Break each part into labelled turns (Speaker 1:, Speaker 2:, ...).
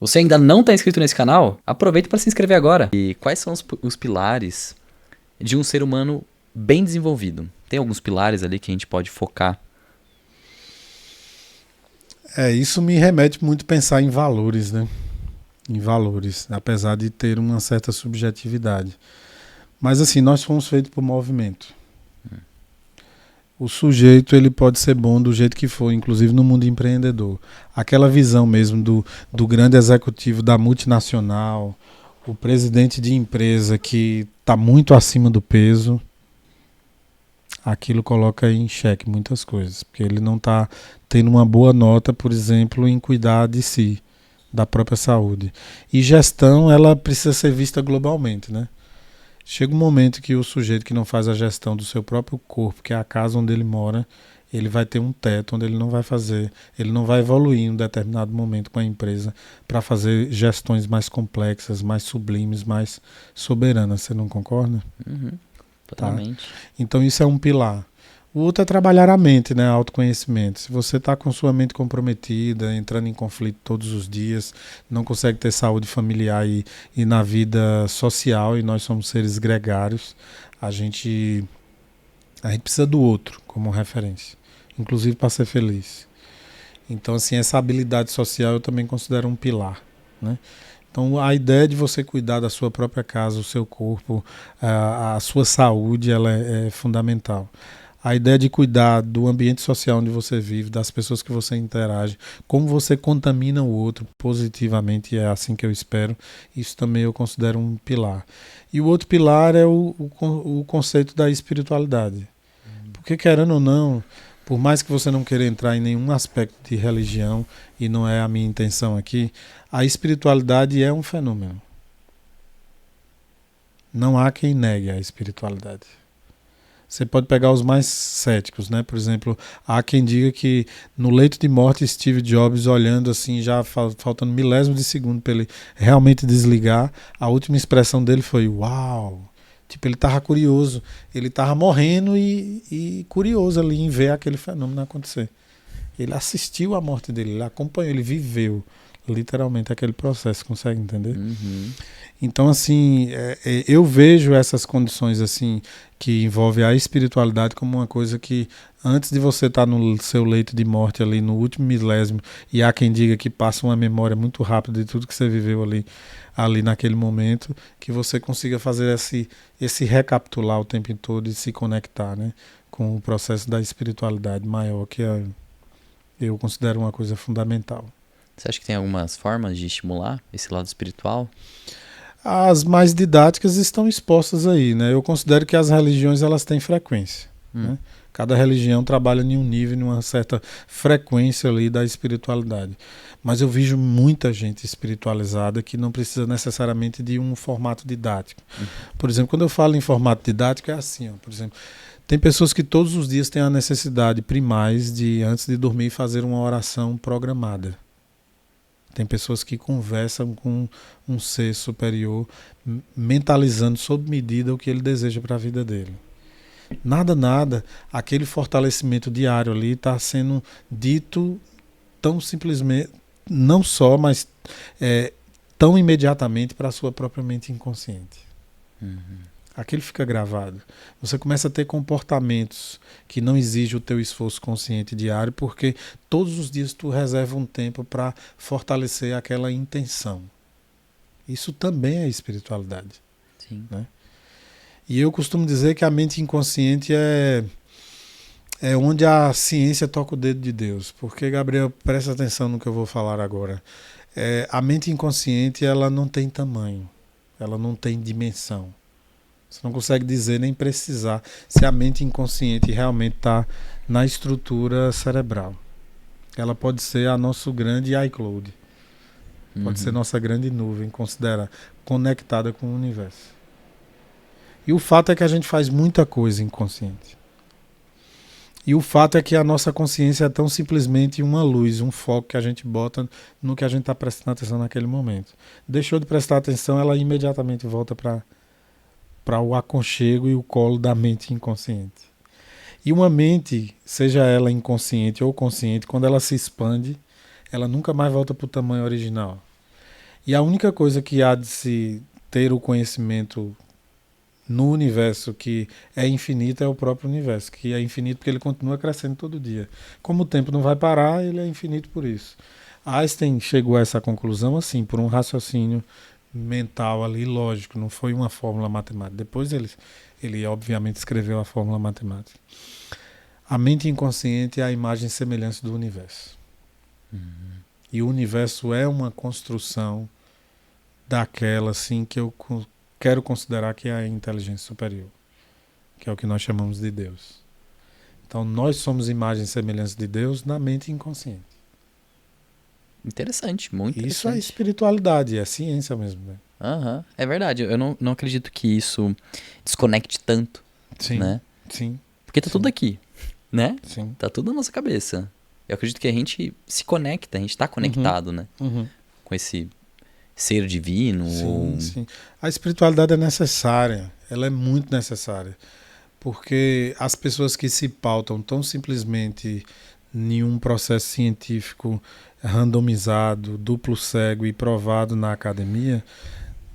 Speaker 1: Você ainda não está inscrito nesse canal? Aproveita para se inscrever agora. E quais são os pilares de um ser humano bem desenvolvido? Tem alguns pilares ali que a gente pode focar.
Speaker 2: Isso me remete muito a pensar em valores, né? Em valores, apesar de ter uma certa subjetividade. Mas assim, nós fomos feitos por movimento. O sujeito ele pode ser bom do jeito que for, inclusive no mundo empreendedor. Aquela visão mesmo do grande executivo da multinacional, o presidente de empresa que está muito acima do peso, aquilo coloca em xeque muitas coisas, porque ele não está tendo uma boa nota, por exemplo, em cuidar de si, da própria saúde. E gestão, ela precisa ser vista globalmente, né? Chega um momento que o sujeito que não faz a gestão do seu próprio corpo, que é a casa onde ele mora, ele vai ter um teto onde ele não vai fazer, ele não vai evoluir em um determinado momento com a empresa para fazer gestões mais complexas, mais sublimes, mais soberanas. Você não concorda? Tá?
Speaker 1: Totalmente.
Speaker 2: Então isso é um pilar. O outro é trabalhar a mente, né? Autoconhecimento. Se você está com sua mente comprometida, entrando em conflito todos os dias, não consegue ter saúde familiar e na vida social, e nós somos seres gregários, a gente precisa do outro como referência, inclusive para ser feliz. Então, assim, essa habilidade social eu também considero um pilar, né? Então, a ideia de você cuidar da sua própria casa, o seu corpo, a sua saúde, ela é fundamental. A ideia de cuidar do ambiente social onde você vive, das pessoas que você interage, como você contamina o outro positivamente, e é assim que eu espero, isso também eu considero um pilar. E o outro pilar é o conceito da espiritualidade. Porque, querendo ou não, por mais que você não queira entrar em nenhum aspecto de religião, e não é a minha intenção aqui, a espiritualidade é um fenômeno. Não há quem negue a espiritualidade. Você pode pegar os mais céticos, né? Por exemplo, há quem diga que no leito de morte Steve Jobs olhando assim, já faltando milésimos de segundo para ele realmente desligar, a última expressão dele foi uau! Tipo, ele estava curioso, ele estava morrendo e curioso ali em ver aquele fenômeno acontecer. Ele assistiu à morte dele, ele acompanhou, ele viveu literalmente aquele processo, consegue entender?
Speaker 1: Uhum.
Speaker 2: Então, assim, eu vejo essas condições assim que envolvem a espiritualidade como uma coisa que antes de você estar no seu leito de morte ali no último milésimo, e há quem diga que passa uma memória muito rápida de tudo que você viveu ali naquele momento, que você consiga fazer esse recapitular o tempo todo e se conectar, né, com o processo da espiritualidade maior, que eu considero uma coisa fundamental.
Speaker 1: Você acha que tem algumas formas de estimular esse lado espiritual?
Speaker 2: As mais didáticas estão expostas aí, né? Eu considero que as religiões elas têm frequência,
Speaker 1: Hum.
Speaker 2: né? Cada religião trabalha em um nível, em uma certa frequência ali da espiritualidade. Mas eu vejo muita gente espiritualizada que não precisa necessariamente de um formato didático. Por exemplo, quando eu falo em formato didático é assim, ó, por exemplo, tem pessoas que todos os dias têm a necessidade primais de, antes de dormir, fazer uma oração programada. Tem pessoas que conversam com um ser superior, mentalizando sob medida o que ele deseja para a vida dele. Nada, aquele fortalecimento diário ali está sendo dito tão simplesmente, não só, mas tão imediatamente para a sua própria mente inconsciente. Aquilo fica gravado. Você começa a ter comportamentos que não exigem o teu esforço consciente diário, porque todos os dias tu reserva um tempo para fortalecer aquela intenção. Isso também é espiritualidade.
Speaker 1: Sim.
Speaker 2: Né? E eu costumo dizer que a mente inconsciente é onde a ciência toca o dedo de Deus. Porque, Gabriel, presta atenção no que eu vou falar agora. A mente inconsciente ela não tem tamanho, ela não tem dimensão. Você não consegue dizer nem precisar se a mente inconsciente realmente está na estrutura cerebral. Ela pode ser a nosso grande iCloud. Pode ser nossa grande nuvem, considera conectada com o universo. E o fato é que a gente faz muita coisa inconsciente. E o fato é que a nossa consciência é tão simplesmente uma luz, um foco que a gente bota no que a gente está prestando atenção naquele momento. Deixou de prestar atenção, ela imediatamente volta para o aconchego e o colo da mente inconsciente. E uma mente, seja ela inconsciente ou consciente, quando ela se expande, ela nunca mais volta para o tamanho original. E a única coisa que há de se ter o conhecimento no universo que é infinito é o próprio universo, que é infinito porque ele continua crescendo todo dia. Como o tempo não vai parar, ele é infinito por isso. Einstein chegou a essa conclusão assim, por um raciocínio mental ali, lógico, não foi uma fórmula matemática. Depois ele obviamente escreveu a fórmula matemática. A mente inconsciente é a imagem e semelhança do universo. E o universo é uma construção daquela assim que eu quero considerar que é a inteligência superior, que é o que nós chamamos de Deus. Então nós somos imagem e semelhança de Deus na mente inconsciente.
Speaker 1: Interessante, muito
Speaker 2: Isso
Speaker 1: interessante.
Speaker 2: é espiritualidade, é ciência mesmo, né?
Speaker 1: Aham, é verdade. Eu não acredito que isso desconecte tanto,
Speaker 2: Sim,
Speaker 1: né?
Speaker 2: sim,
Speaker 1: Porque tá
Speaker 2: sim.
Speaker 1: tudo aqui, né?
Speaker 2: sim.
Speaker 1: Tá tudo na nossa cabeça. Eu acredito que a gente se conecta, a gente tá conectado, né?
Speaker 2: Uhum.
Speaker 1: Com esse ser divino.
Speaker 2: Sim, sim. A espiritualidade é necessária, ela é muito necessária, porque as pessoas que se pautam tão simplesmente em um processo científico randomizado, duplo cego e provado na academia,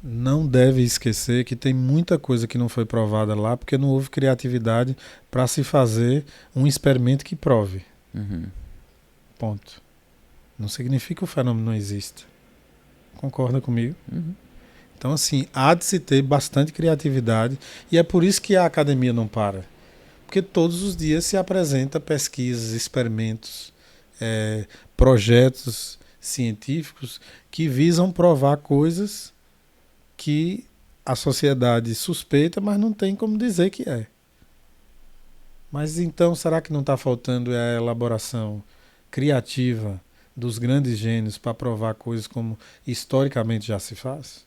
Speaker 2: não deve esquecer que tem muita coisa que não foi provada lá, porque não houve criatividade para se fazer um experimento que prove.
Speaker 1: Uhum.
Speaker 2: Ponto. Não significa que o fenômeno não existe. Concorda comigo?
Speaker 1: Uhum.
Speaker 2: Então, assim, há de se ter bastante criatividade e é por isso que a academia não para. Porque todos os dias se apresenta pesquisas, experimentos, projetos científicos que visam provar coisas que a sociedade suspeita, mas não tem como dizer que é. Mas então, será que não está faltando a elaboração criativa dos grandes gênios para provar coisas como historicamente já se faz?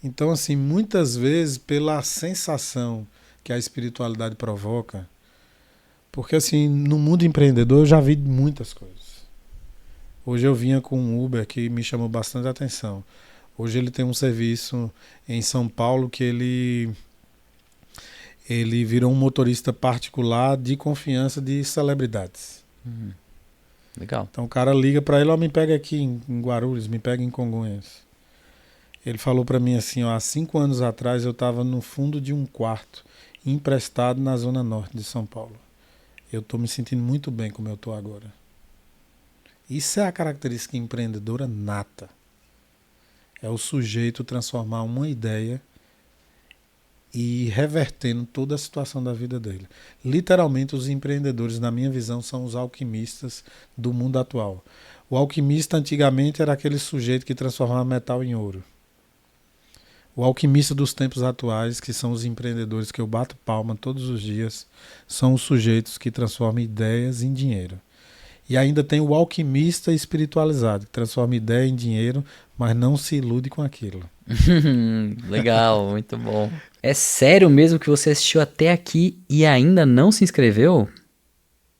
Speaker 2: Então, assim, muitas vezes, pela sensação que a espiritualidade provoca, porque, assim, no mundo empreendedor eu já vi muitas coisas. Hoje eu vinha com um Uber que me chamou bastante atenção. Hoje ele tem um serviço em São Paulo que ele virou um motorista particular de confiança de celebridades.
Speaker 1: Legal.
Speaker 2: Então o cara liga para ele, ó, me pega aqui em Guarulhos, me pega em Congonhas. Ele falou para mim assim, ó, há 5 anos atrás eu estava no fundo de um quarto, emprestado na zona norte de São Paulo. Eu estou me sentindo muito bem como eu estou agora. Isso é a característica empreendedora nata. É o sujeito transformar uma ideia e ir revertendo toda a situação da vida dele. Literalmente, os empreendedores, na minha visão, são os alquimistas do mundo atual. O alquimista antigamente era aquele sujeito que transformava metal em ouro. O alquimista dos tempos atuais, que são os empreendedores que eu bato palma todos os dias, são os sujeitos que transformam ideias em dinheiro. E ainda tem o alquimista espiritualizado, que transforma ideia em dinheiro, mas não se ilude com aquilo.
Speaker 1: Legal, muito bom. É sério mesmo que você assistiu até aqui e ainda não se inscreveu?